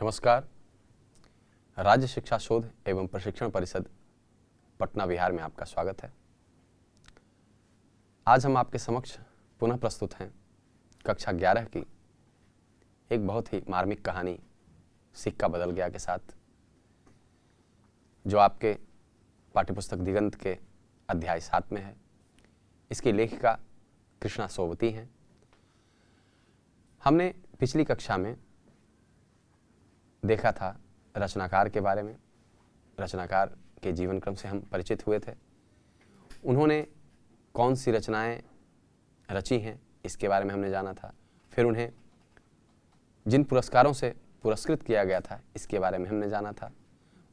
नमस्कार। राज्य शिक्षा शोध एवं प्रशिक्षण परिषद पटना बिहार में आपका स्वागत है। आज हम आपके समक्ष पुनः प्रस्तुत हैं कक्षा 11 की एक बहुत ही मार्मिक कहानी सिक्का बदल गया के साथ, जो आपके पाठ्यपुस्तक दिगंत के अध्याय 7 में है। इसकी लेखिका कृष्णा सोवती हैं। हमने पिछली कक्षा में देखा था रचनाकार के बारे में। रचनाकार के जीवन क्रम से हम परिचित हुए थे। उन्होंने कौन सी रचनाएं रची हैं इसके बारे में हमने जाना था। फिर उन्हें जिन पुरस्कारों से पुरस्कृत किया गया था इसके बारे में हमने जाना था।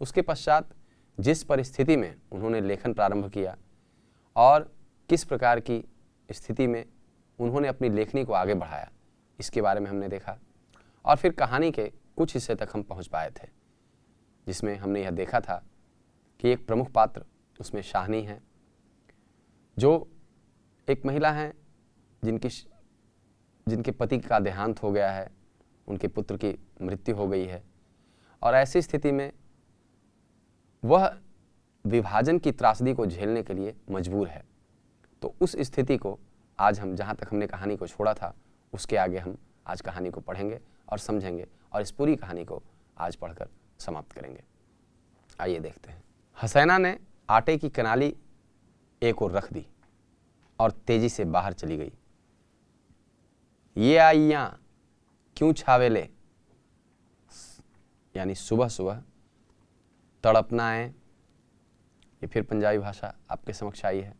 उसके पश्चात जिस परिस्थिति में उन्होंने लेखन प्रारंभ किया और किस प्रकार की स्थिति में उन्होंने अपनी लेखनी को आगे बढ़ाया, इसके बारे में हमने देखा। और फिर कहानी के कुछ हिस्से तक हम पहुंच पाए थे, जिसमें हमने यह देखा था कि एक प्रमुख पात्र उसमें शाहनी है, जो एक महिला हैं जिनके पति का देहांत हो गया है, उनके पुत्र की मृत्यु हो गई है और ऐसी स्थिति में वह विभाजन की त्रासदी को झेलने के लिए मजबूर है। तो उस स्थिति को आज हम जहाँ तक हमने कहानी को छोड़ा था उसके आगे हम आज कहानी को पढ़ेंगे और समझेंगे और इस पूरी कहानी को आज पढ़कर समाप्त करेंगे। आइए देखते हैं। हसैना ने आटे की कनाली एक ओर रख दी और तेजी से बाहर चली गई। ये आइयां क्यों छावेले, यानी सुबह सुबह तड़पना है। ये फिर पंजाबी भाषा आपके समक्ष आई है।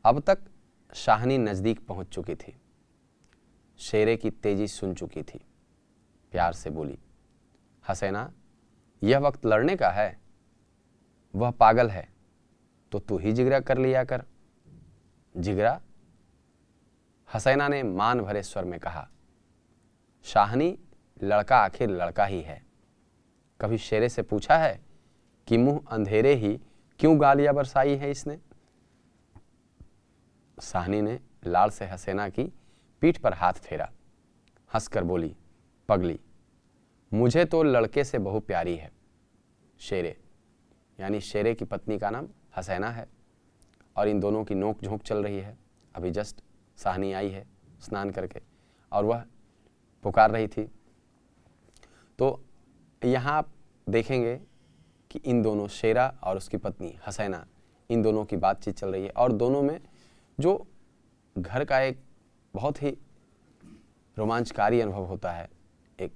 अब तक शाहनी नजदीक पहुंच चुकी थी, शेरे की तेजी सुन चुकी थी। प्यार से बोली, हसैना, यह वक्त लड़ने का है। वह पागल है तो तू ही जिगरा कर लिया कर। जिगरा? हसैना ने मान भरे स्वर में कहा। शाहनी, लड़का आखिर लड़का ही है। कभी शेरे से पूछा है कि मुंह अंधेरे ही क्यों गालियां बरसाई है इसने? शाहनी ने लाड़ से हसैना की पीठ पर हाथ फेरा, हंसकर बोली, पगली, मुझे तो लड़के से बहु प्यारी है। शेरे, यानी शेरे की पत्नी का नाम हसैना है और इन दोनों की नोक झोंक चल रही है। अभी जस्ट शाहनी आई है स्नान करके और वह पुकार रही थी। तो यहाँ आप देखेंगे कि इन दोनों, शेरा और उसकी पत्नी हसैना, इन दोनों की बातचीत चल रही है और दोनों में जो घर का एक बहुत ही रोमांचकारी अनुभव होता है, एक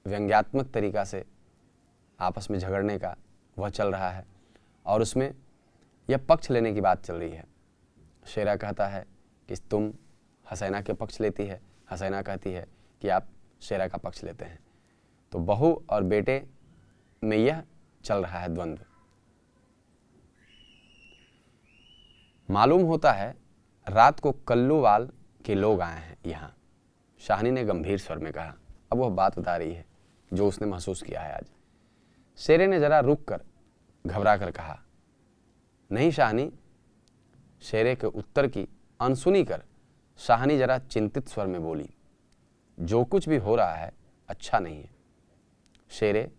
व्यंग्यात्मक तरीका से आपस में झगड़ने का, वह चल रहा है और उसमें यह पक्ष लेने की बात चल रही है। शेरा कहता है कि तुम हसैना के पक्ष लेती है, हसैना कहती है कि आप शेरा का पक्ष लेते हैं। तो बहू और बेटे में यह चल रहा है द्वंद्व। मालूम होता है रात को कल्लूवाल के लोग आए हैं यहाँ, शाहनी ने गंभीर स्वर में कहा। अब वह बात बता रही है जो उसने महसूस किया है आज। शेरे ने जरा रुक कर घबरा कर कहा, नहीं शाहनी। शेरे के उत्तर की अनसुनी कर शाहनी जरा चिंतित स्वर में बोली, जो कुछ भी हो रहा है अच्छा नहीं है। शेरे,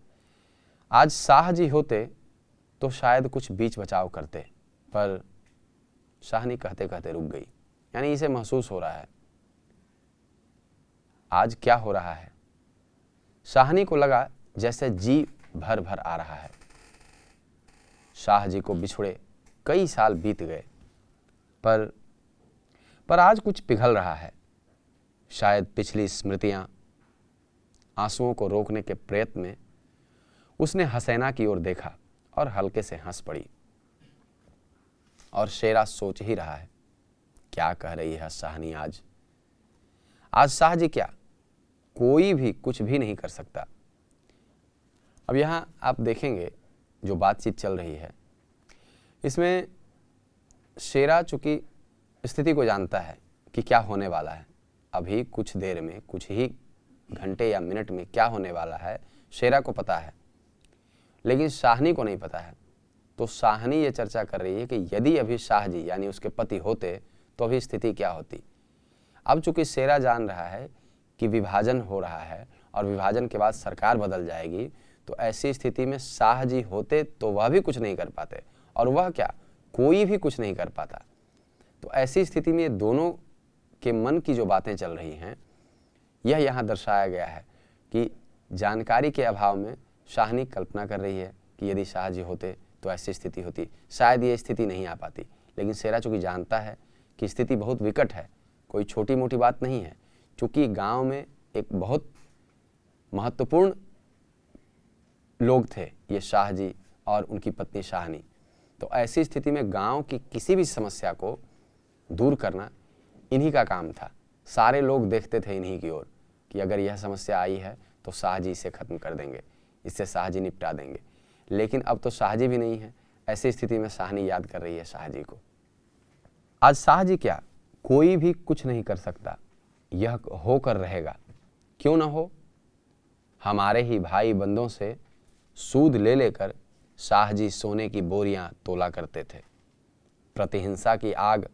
आज शाह जी होते तो शायद कुछ बीच बचाव करते, पर शाहनी कहते कहते रुक गई। यानी इसे महसूस हो रहा है आज क्या हो रहा है। शाहनी को लगा जैसे जी भर भर आ रहा है। शाह जी को बिछुड़े कई साल बीत गए, पर आज कुछ पिघल रहा है। शायद पिछली स्मृतियां। आंसुओं को रोकने के प्रयत्न में उसने हसैना की ओर देखा और हल्के से हंस पड़ी। और शेरा सोच ही रहा है, क्या कह रही है शाहनी आज शाह जी क्या, कोई भी कुछ भी नहीं कर सकता। अब यहाँ आप देखेंगे जो बातचीत चल रही है, इसमें शेरा चूंकि स्थिति को जानता है कि क्या होने वाला है, अभी कुछ देर में, कुछ ही घंटे या मिनट में क्या होने वाला है शेरा को पता है, लेकिन शाहनी को नहीं पता है। तो शाहनी ये चर्चा कर रही है कि यदि अभी शाह जी यानी उसके पति होते तो अभी स्थिति क्या होती। अब चूंकि शेरा जान रहा है कि विभाजन हो रहा है और विभाजन के बाद सरकार बदल जाएगी, तो ऐसी स्थिति में शाह जी होते तो वह भी कुछ नहीं कर पाते, और वह क्या, कोई भी कुछ नहीं कर पाता। तो ऐसी स्थिति में ये दोनों के मन की जो बातें चल रही हैं, यह यहाँ दर्शाया गया है कि जानकारी के अभाव में शाहनी कल्पना कर रही है कि यदि शाह जी होते तो ऐसी स्थिति होती, शायद ये स्थिति नहीं आ पाती। लेकिन शेरा चूँकि जानता है कि स्थिति बहुत विकट है, कोई छोटी मोटी बात नहीं है, चूँकि गांव में एक बहुत महत्वपूर्ण लोग थे ये शाह जी और उनकी पत्नी शाहनी। तो ऐसी स्थिति में गांव की किसी भी समस्या को दूर करना इन्हीं का काम था। सारे लोग देखते थे इन्हीं की ओर कि अगर यह समस्या आई है तो शाह जी इसे ख़त्म कर देंगे, इससे शाह जी निपटा देंगे। लेकिन अब तो शाह जी भी नहीं है। ऐसी स्थिति में शाहनी याद कर रही है शाह जी को। आज शाह जी क्या, कोई भी कुछ नहीं कर सकता, यह होकर रहेगा। क्यों ना हो, हमारे ही भाई बंदों से सूद ले लेकर शाह जी सोने की बोरियां तोला करते थे। प्रतिहिंसा की आग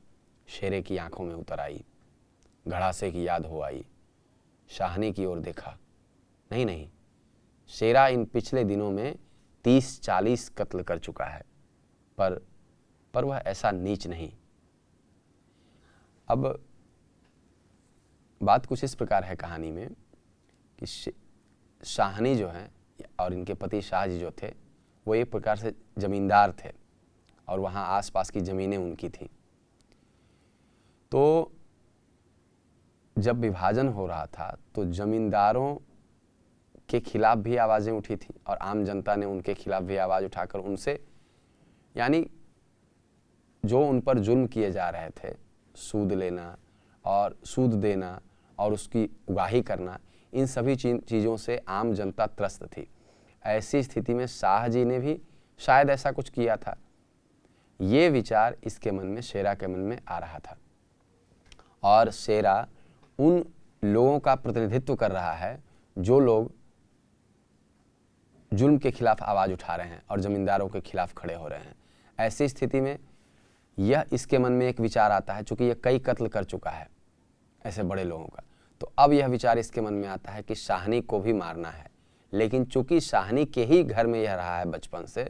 शेरे की आंखों में उतर आई, घड़ासे की याद हो आई। शाहनी की ओर देखा, नहीं नहीं, शेरा इन पिछले दिनों में 30-40 कत्ल कर चुका है, पर वह ऐसा नीच नहीं। अब बात कुछ इस प्रकार है कहानी में कि शाहनी जो है और इनके पति शाह जी जो थे, वो एक प्रकार से जमींदार थे और वहाँ आसपास की ज़मीनें उनकी थीं। तो जब विभाजन हो रहा था तो जमींदारों के खिलाफ भी आवाज़ें उठी थी और आम जनता ने उनके खिलाफ भी आवाज़ उठाकर उनसे, यानी जो उन पर जुल्म किए जा रहे थे, सूद लेना और सूद देना और उसकी उगाही करना, इन सभी चीज़ों से आम जनता त्रस्त थी। ऐसी स्थिति में शाह जी ने भी शायद ऐसा कुछ किया था। ये विचार इसके मन में, शेरा के मन में आ रहा था और शेरा उन लोगों का प्रतिनिधित्व कर रहा है जो लोग जुल्म के खिलाफ आवाज़ उठा रहे हैं और ज़मींदारों के खिलाफ खड़े हो रहे हैं। ऐसी स्थिति में यह इसके मन में एक विचार आता है, चूँकि यह कई कत्ल कर चुका है ऐसे बड़े लोगों का, तो अब यह विचार इसके मन में आता है कि शाहनी को भी मारना है। लेकिन चूँकि शाहनी के ही घर में यह रहा है बचपन से,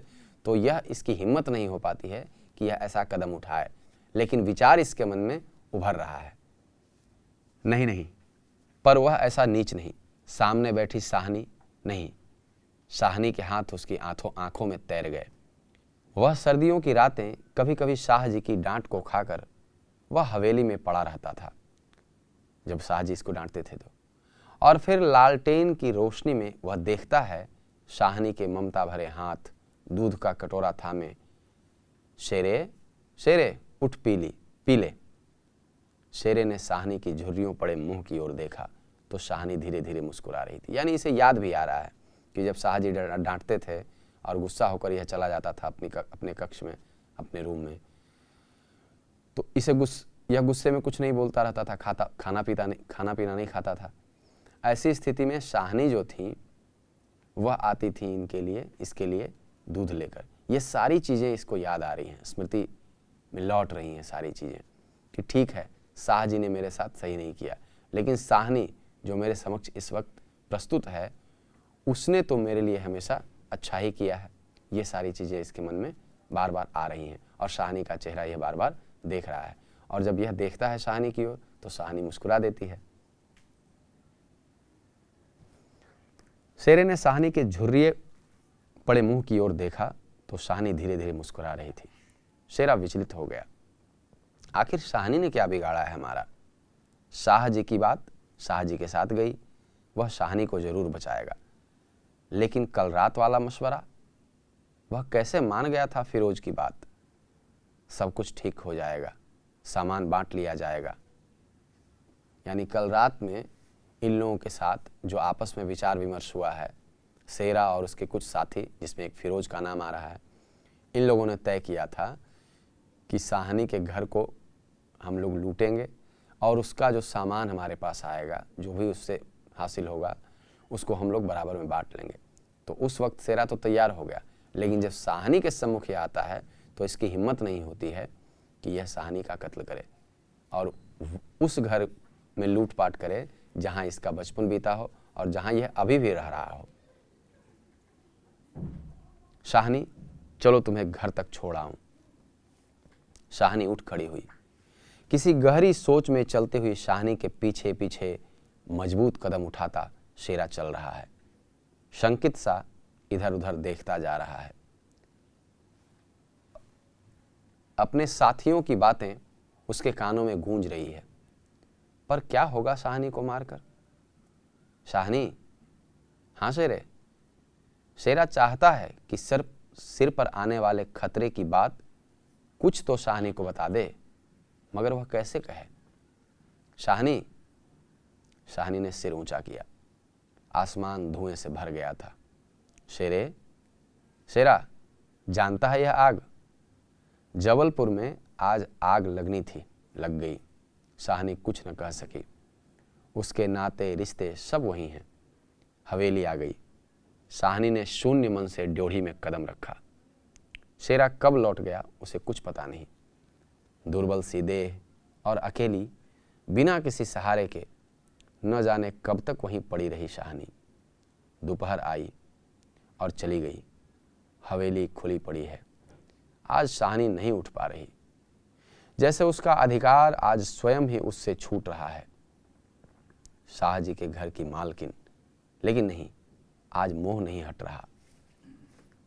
तो यह इसकी हिम्मत नहीं हो पाती है कि यह ऐसा कदम उठाए। लेकिन विचार इसके मन में उभर रहा है, नहीं नहीं, पर वह ऐसा नीच नहीं। सामने बैठी शाहनी नहीं, शाहनी के हाथ उसकी आंखों में तैर गए। वह सर्दियों की रातें कभी कभी शाह जी की डांट को खाकर वह हवेली में पड़ा रहता था जब शाह जी इसको डांटते थे तो, और फिर लालटेन की रोशनी में वह देखता है शाहनी के ममता भरे हाथ दूध का कटोरा थामे, शेरे शेरे उठ पी ले। शेरे ने शाहनी की झुर्रियों पड़े मुंह की ओर देखा तो शाहनी धीरे धीरे मुस्कुरा रही थी। यानी इसे याद भी आ रहा है कि जब शाह जी डांटते थे और गुस्सा होकर यह चला जाता था अपने कक्ष में, अपने रूम में, तो यह गुस्से में कुछ नहीं बोलता रहता था, खाना पीना नहीं खाता था। ऐसी स्थिति में शाहनी जो थी वह आती थी इसके लिए दूध लेकर। ये सारी चीज़ें इसको याद आ रही हैं, स्मृति में लौट रही हैं सारी चीज़ें कि ठीक है, शाह जी ने मेरे साथ सही नहीं किया, लेकिन शाहनी जो मेरे समक्ष इस वक्त प्रस्तुत है, उसने तो मेरे लिए हमेशा अच्छा ही किया है। ये सारी चीज़ें इसके मन में बार बार आ रही हैं और शाहनी का चेहरा यह बार बार देख रहा है। और जब यह देखता है शाहनी की ओर तो शाहनी मुस्कुरा देती है। शेरे ने शाहनी के झुर्रिए पड़े मुंह की ओर देखा तो शाहनी धीरे धीरे मुस्कुरा रही थी। शेरा विचलित हो गया, आखिर शाहनी ने क्या बिगाड़ा है हमारा? शाह जी की बात शाह जी के साथ गई, वह शाहनी को जरूर बचाएगा, लेकिन कल रात वाला मशवरा, वह कैसे मान गया था फिरोज की बात? सब कुछ ठीक हो जाएगा, सामान बांट लिया जाएगा। यानी कल रात में इन लोगों के साथ जो आपस में विचार विमर्श हुआ है, शेरा और उसके कुछ साथी जिसमें एक फिरोज का नाम आ रहा है, इन लोगों ने तय किया था कि शाहनी के घर को हम लोग लूटेंगे और उसका जो सामान हमारे पास आएगा, जो भी उससे हासिल होगा, उसको हम लोग बराबर में बांट लेंगे। तो उस वक्त शेरा तो तैयार हो गया, लेकिन जब शाहनी के सम्मुख यह आता है तो इसकी हिम्मत नहीं होती है कि यह शाहनी का कत्ल करे और उस घर में लूटपाट करे जहां इसका बचपन बीता हो और जहां यह अभी भी रह रहा हो। शाहनी, चलो तुम्हें घर तक छोड़ आऊं। शाहनी उठ खड़ी हुई। किसी गहरी सोच में चलते हुए शाहनी के पीछे पीछे मजबूत कदम उठाता शेरा चल रहा है। शंकित सा इधर उधर देखता जा रहा है। अपने साथियों की बातें उसके कानों में गूंज रही है। पर क्या होगा शाहनी को मारकर? शाहनी, हाँ शेरे। शेरा चाहता है कि सिर पर आने वाले खतरे की बात कुछ तो शाहनी को बता दे, मगर वह कैसे कहे? शाहनी। शाहनी ने सिर ऊंचा किया। आसमान धुएं से भर गया था। शेरा, जानता है यह आग? जबलपुर में आज आग लगनी थी, लग गई। शाहनी कुछ न कह सकी। उसके नाते रिश्ते सब वही हैं। हवेली आ गई। शाहनी ने शून्य मन से ड्योढ़ी में कदम रखा। शेरा कब लौट गया उसे कुछ पता नहीं। दुर्बल सी देह और अकेली, बिना किसी सहारे के, न जाने कब तक वहीं पड़ी रही शाहनी। दोपहर आई और चली गई। हवेली खुली पड़ी है। आज शाहनी नहीं उठ पा रही, जैसे उसका अधिकार आज स्वयं ही उससे छूट रहा है। शाहजी के घर की मालकिन, लेकिन नहीं, आज मोह नहीं हट रहा।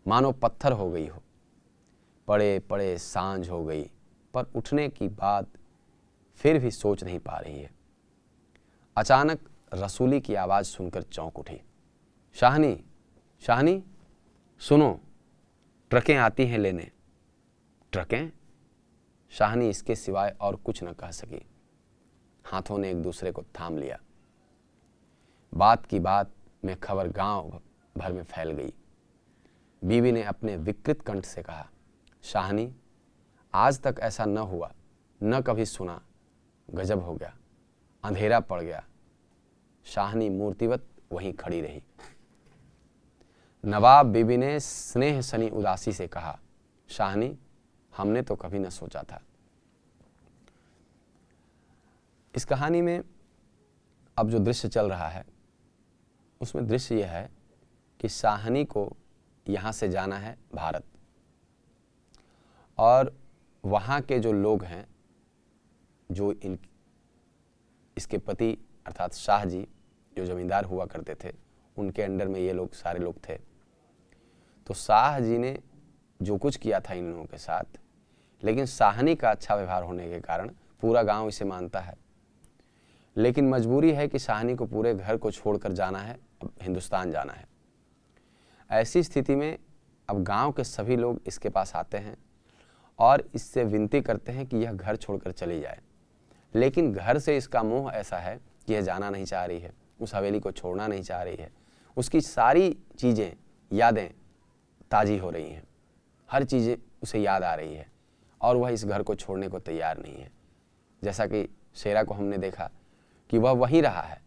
मानो पत्थर हो गई हो। पड़े पड़े सांझ हो गई, पर उठने की बात फिर भी सोच नहीं पा रही है। अचानक रसूली की आवाज सुनकर चौंक उठी। शाहनी, शाहनी, सुनो, ट्रकें आती हैं लेने। ट्रकें? शाहनी इसके सिवाय और कुछ न कह सकी। हाथों ने एक दूसरे को थाम लिया। बात की बात में खबर गांव भर में फैल गई। बीवी ने अपने विकृत कंठ से कहा, शाहनी, आज तक ऐसा न हुआ, न कभी सुना। गजब हो गया, अंधेरा पड़ गया। शाहनी मूर्तिवत वहीं खड़ी रही। नवाब बीबी ने स्नेह सनी उदासी से कहा, शाहनी, हमने तो कभी न सोचा था। इस कहानी में अब जो दृश्य चल रहा है उसमें दृश्य यह है कि शाहनी को यहाँ से जाना है भारत, और वहाँ के जो लोग हैं, जो इसके पति अर्थात शाह जी जो जमींदार हुआ करते थे, उनके अंडर में ये लोग सारे लोग थे। तो शाह जी ने जो कुछ किया था इन लोगों के साथ, लेकिन शाहनी का अच्छा व्यवहार होने के कारण पूरा गांव इसे मानता है। लेकिन मजबूरी है कि शाहनी को पूरे घर को छोड़कर जाना है, अब हिंदुस्तान जाना है। ऐसी स्थिति में अब गांव के सभी लोग इसके पास आते हैं और इससे विनती करते हैं कि यह घर छोड़कर चली जाए। लेकिन घर से इसका मोह ऐसा है कि यह जाना नहीं चाह रही है, उस हवेली को छोड़ना नहीं चाह रही है। उसकी सारी चीज़ें, यादें ताज़ी हो रही हैं, हर चीज़ें उसे याद आ रही है और वह इस घर को छोड़ने को तैयार नहीं है। जैसा कि शेरा को हमने देखा कि वह वहीं रहा है,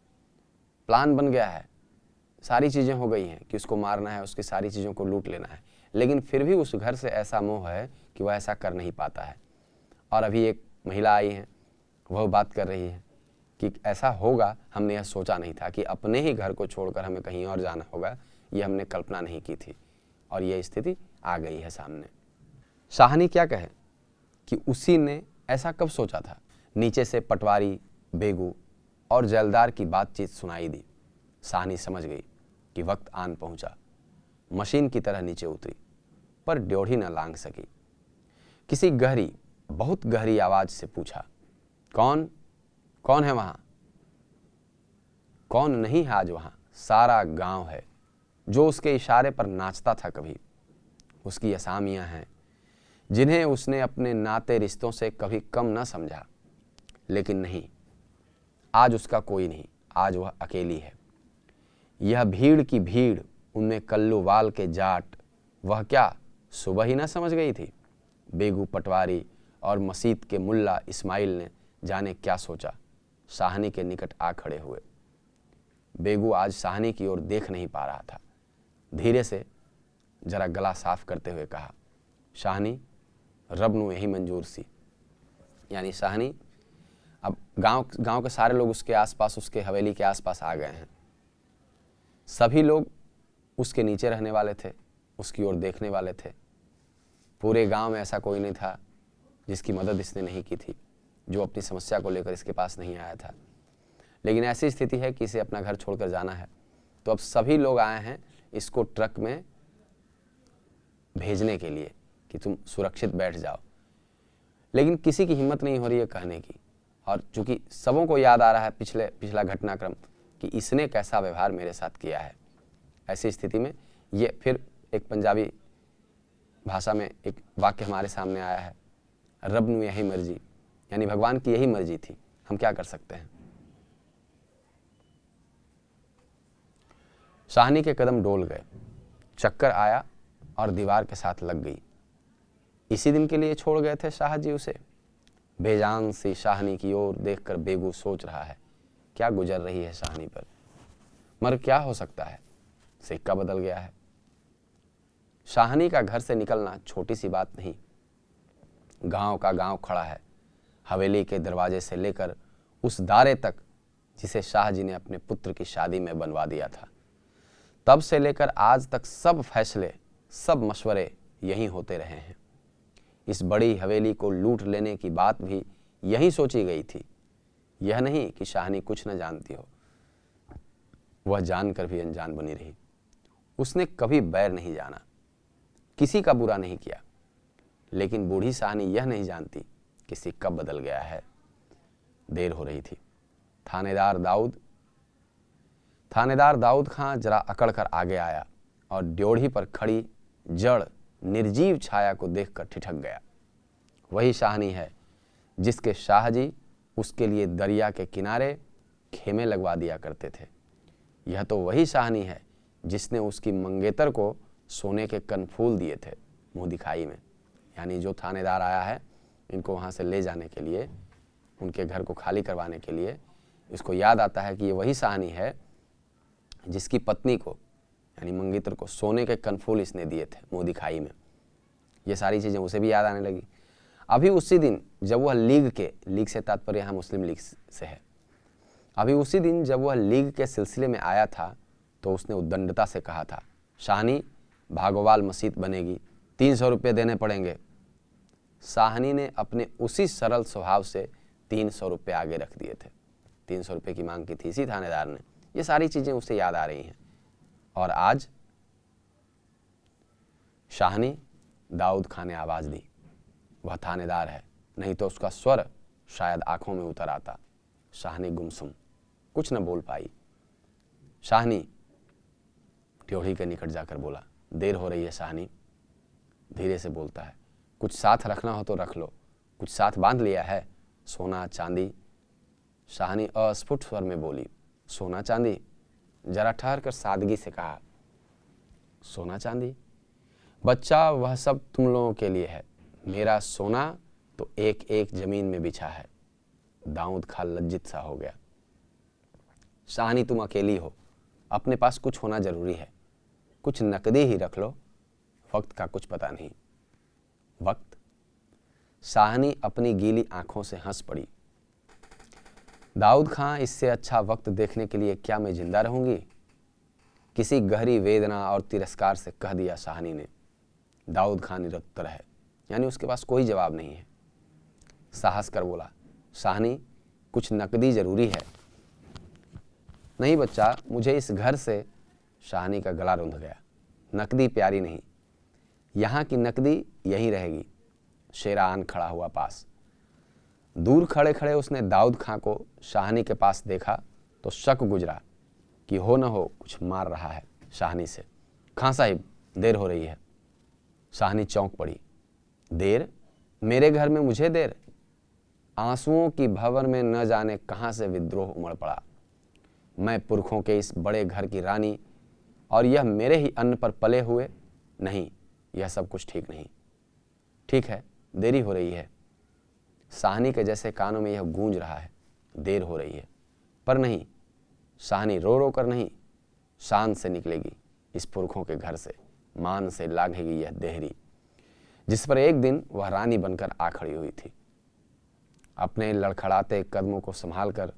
प्लान बन गया है, सारी चीज़ें हो गई हैं कि उसको मारना है, उसकी सारी चीज़ों को लूट लेना है, लेकिन फिर भी उस घर से ऐसा मोह है कि वह ऐसा कर नहीं पाता है। और अभी एक महिला आई है, वह बात कर रही है कि ऐसा होगा, हमने यह सोचा नहीं था कि अपने ही घर को छोड़कर हमें कहीं और जाना होगा, ये हमने कल्पना नहीं की थी, और ये स्थिति आ गई है सामने। शाहनी क्या कहे कि उसी ने ऐसा कब सोचा था। नीचे से पटवारी, बेगू और जैलदार की बातचीत सुनाई दी। शाहनी समझ गई कि वक्त आन पहुंचा। मशीन की तरह नीचे उतरी, पर ड्योढ़ी न लांघ सकी। किसी गहरी, बहुत गहरी आवाज से पूछा, कौन है वहां? कौन नहीं है आज वहां? सारा गांव है जो उसके इशारे पर नाचता था कभी। उसकी असामियां हैं जिन्हें उसने अपने नाते रिश्तों से कभी कम न समझा। लेकिन नहीं, आज उसका कोई नहीं, आज वह अकेली है। यह भीड़ की भीड़, उनमें कल्लूवाल के जाट, वह क्या सुबह ही न समझ गई थी? बेगू पटवारी और मसीत के मुल्ला इस्माइल ने जाने क्या सोचा, शाहनी के निकट आ खड़े हुए। बेगू आज शाहनी की ओर देख नहीं पा रहा था। धीरे से जरा गला साफ करते हुए कहा, शाहनी, रब नू यही मंजूर सी। यानी शाहनी, अब गांव के सारे लोग उसके आसपास, उसके हवेली के आसपास आ गए हैं। सभी लोग उसके नीचे रहने वाले थे, उसकी ओर देखने वाले थे। पूरे गांव में ऐसा कोई नहीं था जिसकी मदद इसने नहीं की थी, जो अपनी समस्या को लेकर इसके पास नहीं आया था। लेकिन ऐसी स्थिति है कि इसे अपना घर छोड़कर जाना है, तो अब सभी लोग आए हैं इसको ट्रक में भेजने के लिए कि तुम सुरक्षित बैठ जाओ। लेकिन किसी की हिम्मत नहीं हो रही है कहने की, और चूंकि सबों को याद आ रहा है पिछला घटनाक्रम कि इसने कैसा व्यवहार मेरे साथ किया है। ऐसी स्थिति में ये फिर एक पंजाबी भाषा में एक वाक्य हमारे सामने आया है, रब नू यही मर्जी, यानी भगवान की यही मर्जी थी, हम क्या कर सकते हैं। शाहनी के कदम डोल गए, चक्कर आया और दीवार के साथ लग गई। इसी दिन के लिए छोड़ गए थे शाह जी उसे। बेजान सी शाहनी की ओर देखकर बेगू सोच रहा है क्या गुजर रही है शाहनी पर, मगर क्या हो सकता है, सिक्का बदल गया है। शाहनी का घर से निकलना छोटी सी बात नहीं। गांव का गांव खड़ा है, हवेली के दरवाजे से लेकर उस दारे तक जिसे शाह जी ने अपने पुत्र की शादी में बनवा दिया था। तब से लेकर आज तक सब फैसले, सब मशवरे यहीं होते रहे हैं। इस बड़ी हवेली को लूट लेने की बात भी यहीं सोची गई थी। यह नहीं कि शाहनी कुछ न जानती हो, वह जानकर भी अनजान बनी रही। उसने कभी बैर नहीं जाना, किसी का बुरा नहीं किया। लेकिन बूढ़ी शाहनी यह नहीं जानती कि सिक्का बदल गया है। देर हो रही थी। थानेदार दाऊद खां जरा अकड़ कर आगे आया और ड्योढ़ी पर खड़ी जड़ निर्जीव छाया को देखकर ठिठक गया। वही शाहनी है जिसके शाह जी उसके लिए दरिया के किनारे खेमे लगवा दिया करते थे। यह तो वही शाहनी है जिसने उसकी मंगेतर को सोने के कनफूल दिए थे मुंह दिखाई में। यानी जो थानेदार आया है इनको वहाँ से ले जाने के लिए, उनके घर को खाली करवाने के लिए, इसको याद आता है कि ये वही शाहनी है जिसकी पत्नी को यानी मंगेतर को सोने के कनफूल इसने दिए थे मुंह दिखाई में। ये सारी चीज़ें उसे भी याद आने लगी। अभी उसी दिन जब वह लीग से तात्पर्य यहाँ मुस्लिम लीग से है, अभी उसी दिन जब वह लीग के सिलसिले में आया था तो उसने उद्दंडता से कहा था, शाहनी भागोवाल मस्जिद बनेगी, 300 रुपये देने पड़ेंगे। शाहनी ने अपने उसी सरल स्वभाव से 300 रुपये आगे रख दिए थे। 300 रुपये की मांग की थी इसी थानेदार ने। ये सारी चीज़ें उसे याद आ रही हैं। और आज शाहनी दाऊद खां ने आवाज़ दी, वह थानेदार है, नहीं तो उसका स्वर शायद आंखों में उतर आता। शाहनी गुमसुम कुछ न बोल पाई। शाहनी ड्योढ़ी के निकट जाकर बोला, देर हो रही है शाहनी। धीरे से बोलता है, कुछ साथ रखना हो तो रख लो, कुछ साथ बांध लिया है, सोना चांदी। शाहनी अस्फुट स्वर में बोली, सोना चांदी। जरा ठहर कर सादगी से कहा, सोना चांदी बच्चा, वह सब तुम लोगों के लिए है। मेरा सोना तो एक एक जमीन में बिछा है। दाऊद खां लज्जित सा हो गया। शाहनी तुम अकेली हो, अपने पास कुछ होना जरूरी है, कुछ नकदी ही रख लो, वक्त का कुछ पता नहीं। वक्त? शाहनी अपनी गीली आंखों से हंस पड़ी। दाऊद खां, इससे अच्छा वक्त देखने के लिए क्या मैं जिंदा रहूंगी? किसी गहरी वेदना और तिरस्कार से कह दिया शाहनी ने। दाऊद खां निरुत्तर है, यानी उसके पास कोई जवाब नहीं है। साहस कर बोला, शाहनी कुछ नकदी जरूरी है। नहीं बच्चा, मुझे इस घर से। शाहनी का गला रुंध गया। नकदी प्यारी नहीं, यहाँ की नकदी यहीं रहेगी। शेरा आन खड़ा हुआ पास। दूर खड़े खड़े उसने दाऊद खां को शाहनी के पास देखा तो शक गुजरा कि हो न हो कुछ मार रहा है शाहनी से। खां साहिब, देर हो रही है। शाहनी चौंक पड़ी। देर? मेरे घर में मुझे देर? आंसुओं की भंवर में न जाने कहाँ से विद्रोह उमड़ पड़ा। मैं पुरखों के इस बड़े घर की रानी और यह मेरे ही अन्न पर पले हुए? नहीं, यह सब कुछ ठीक नहीं। ठीक है, देरी हो रही है। शाहनी के जैसे कानों में यह गूंज रहा है, देर हो रही है। पर नहीं, शाहनी रो रो कर नहीं, शान से निकलेगी इस पुरखों के घर से, मान से लागेगी यह देहरी जिस पर एक दिन वह रानी बनकर आ खड़ी हुई थी। अपने लड़खड़ाते कदमों को संभाल कर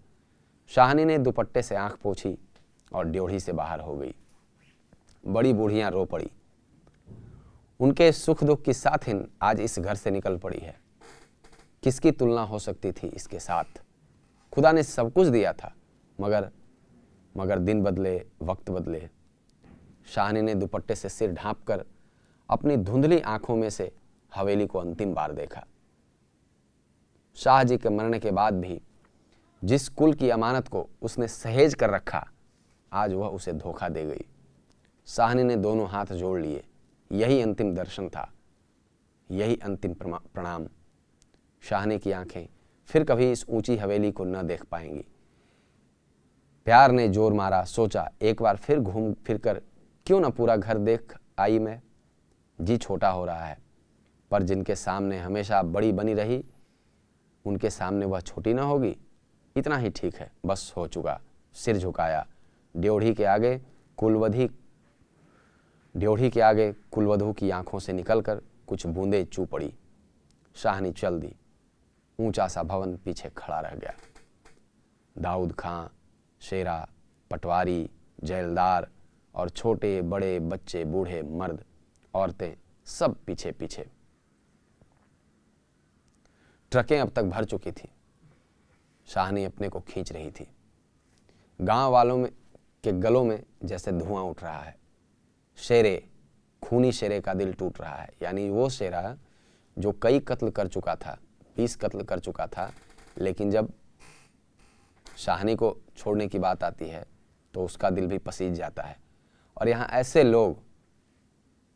शाहनी ने दुपट्टे से आंख पोंछी और ड्योढ़ी से बाहर हो गई। बड़ी बूढ़ियां रो पड़ी। उनके सुख दुख की साथिन आज इस घर से निकल पड़ी है। किसकी तुलना हो सकती थी इसके साथ? खुदा ने सब कुछ दिया था, मगर दिन बदले, वक्त बदले। शाहनी ने दुपट्टे से सिर ढांपकर अपनी धुंधली आंखों में से हवेली को अंतिम बार देखा। शाहजी के मरने के बाद भी जिस कुल की अमानत को उसने सहेज कर रखा, आज वह उसे धोखा दे गई। शाहनी ने दोनों हाथ जोड़ लिए। यही अंतिम दर्शन था, यही अंतिम प्रणाम। शाहनी की आंखें फिर कभी इस ऊंची हवेली को न देख पाएंगी। प्यार ने जोर मारा, सोचा एक बार फिर घूम फिर कर क्यों न पूरा घर देख आई मैं। जी छोटा हो रहा है, पर जिनके सामने हमेशा बड़ी बनी रही, उनके सामने वह छोटी ना होगी। इतना ही ठीक है, बस हो चुका। सिर झुकाया। ड्योढ़ी के आगे कुलवधू की आंखों से निकलकर कुछ बूंदें चू पड़ी। शाहनी चल दी। ऊंचा सा भवन पीछे खड़ा रह गया। दाऊद खां, शेरा, पटवारी, जेलदार और छोटे बड़े बच्चे, बूढ़े, मर्द, औरतें सब पीछे पीछे। ट्रकें अब तक भर चुकी थी। शाहनी अपने को खींच रही थी। गांव वालों के गलों में जैसे धुआं उठ रहा है। खूनी शेरे का दिल टूट रहा है। यानी वो शेरा जो कई कत्ल कर चुका था, 20 कत्ल कर चुका था, लेकिन जब शाहनी को छोड़ने की बात आती है तो उसका दिल भी पसीज जाता है। और यहाँ ऐसे लोग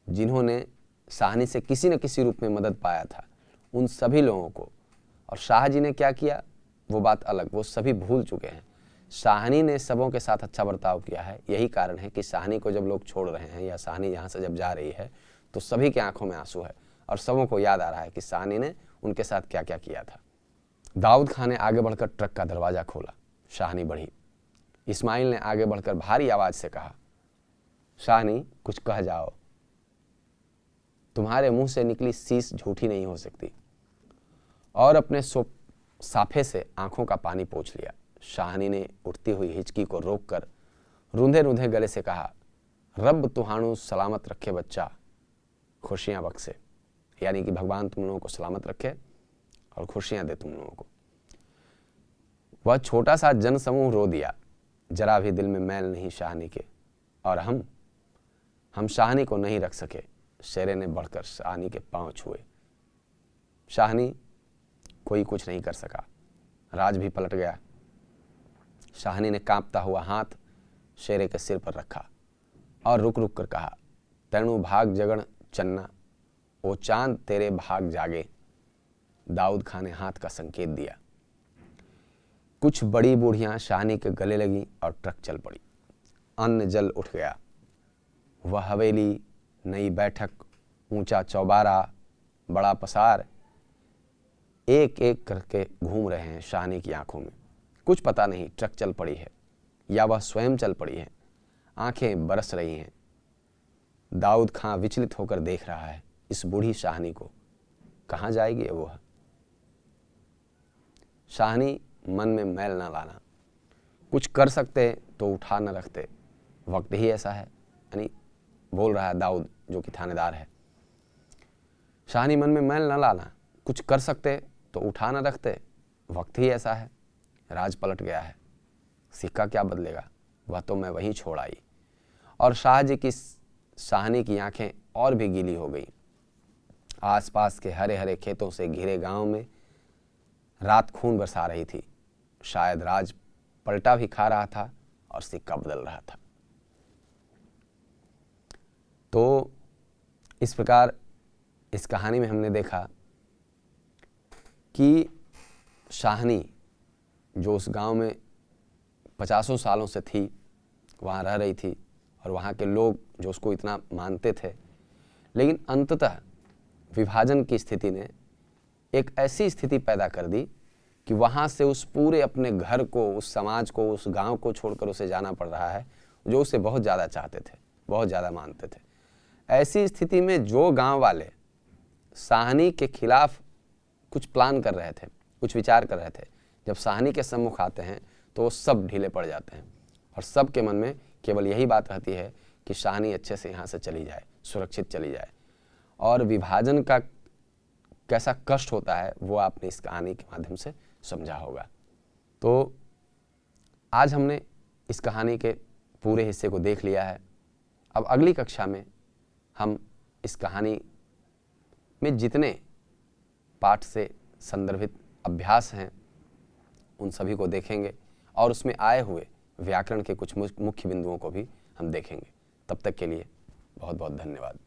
जिन्होंने शाहनी से किसी न किसी रूप में मदद पाया था, उन सभी लोगों को, और शाहजी ने क्या किया वो बात अलग, वो सभी भूल चुके हैं। शाहनी ने सबों के साथ अच्छा बर्ताव किया है। यही कारण है कि शाहनी को जब लोग छोड़ रहे हैं या शाहनी यहाँ से जब जा रही है तो सभी के आंखों में आंसू है और सबों को याद आ रहा है कि शाहनी ने उनके साथ क्या क्या किया था। दाऊद खान ने आगे बढ़कर ट्रक का दरवाज़ा खोला। शाहनी बढ़ी। इस्माइल ने आगे बढ़कर भारी आवाज़ से कहा, शाहनी कुछ कह जाओ, तुम्हारे मुंह से निकली शीश झूठी नहीं हो सकती। और अपने साफे से आंखों का पानी पोंछ लिया। शाहनी ने उठती हुई हिचकी को रोककर रूंधे रूंधे गले से कहा, रब तुहानू सलामत रखे बच्चा, खुशियां बख्शे। यानी कि भगवान तुम लोगों को सलामत रखे और खुशियां दे तुम लोगों को। वह छोटा सा जन समूह रो दिया। जरा भी दिल में मैल नहीं शाहनी के। और हम शाहनी को नहीं रख सके। शेरे ने बढ़कर शाहनी के पांव छुए। शाहनी कोई कुछ नहीं कर सका। राज भी पलट गया। शाहनी ने कांपता हुआ हाथ शेरे के सिर पर रखा और रुक रुक कर कहा, तैणु भाग जगण चन्ना, ओ चांद तेरे भाग जागे। दाऊद खान ने हाथ का संकेत दिया। कुछ बड़ी बूढ़ियां शाहनी के गले लगी और ट्रक चल पड़ी। अन्न जल उठ गया। वह हवेली, नई बैठक, ऊंचा चौबारा, बड़ा पसार एक एक करके घूम रहे हैं शाहनी की आंखों में। कुछ पता नहीं ट्रक चल पड़ी है या वह स्वयं चल पड़ी है। आंखें बरस रही हैं। दाऊद खां विचलित होकर देख रहा है इस बूढ़ी शाहनी को। कहाँ जाएगी वह? शाहनी मन में मैल न लाना। कुछ कर सकते तो उठा न रखते। वक्त ही ऐसा है। यानी बोल रहा है दाऊद जो कि थानेदार है। शाहनी मन में मैल न लाना। कुछ कर सकते तो उठा न रखते। वक्त ही ऐसा है। राज पलट गया है। सिक्का क्या बदलेगा? वह तो मैं वहीं छोड़ आई। और शाहजी की शाहनी की आंखें और भी गीली हो गई। आसपास के हरे हरे खेतों से घिरे गांव में रात खून बरसा रही थी। शायद राज पलटा भी खा रहा था और सिक्का बदल रहा था। तो इस प्रकार इस कहानी में हमने देखा कि शाहनी जो उस गांव में 50 सालों से थी, वहाँ रह रही थी और वहाँ के लोग जो उसको इतना मानते थे, लेकिन अंततः विभाजन की स्थिति ने एक ऐसी स्थिति पैदा कर दी कि वहाँ से उस पूरे अपने घर को, उस समाज को, उस गांव को छोड़कर उसे जाना पड़ रहा है जो उसे बहुत ज़्यादा चाहते थे, बहुत ज़्यादा मानते थे। ऐसी स्थिति में जो गांव वाले शाहनी के खिलाफ कुछ प्लान कर रहे थे, कुछ विचार कर रहे थे, जब शाहनी के सम्मुख आते हैं तो वो सब ढीले पड़ जाते हैं और सबके मन में केवल यही बात रहती है कि शाहनी अच्छे से यहाँ से चली जाए, सुरक्षित चली जाए। और विभाजन का कैसा कष्ट होता है वो आपने इस कहानी के माध्यम से समझा होगा। तो आज हमने इस कहानी के पूरे हिस्से को देख लिया है। अब अगली कक्षा में हम इस कहानी में जितने पाठ से संदर्भित अभ्यास हैं उन सभी को देखेंगे और उसमें आए हुए व्याकरण के कुछ मुख्य बिंदुओं को भी हम देखेंगे। तब तक के लिए बहुत बहुत धन्यवाद।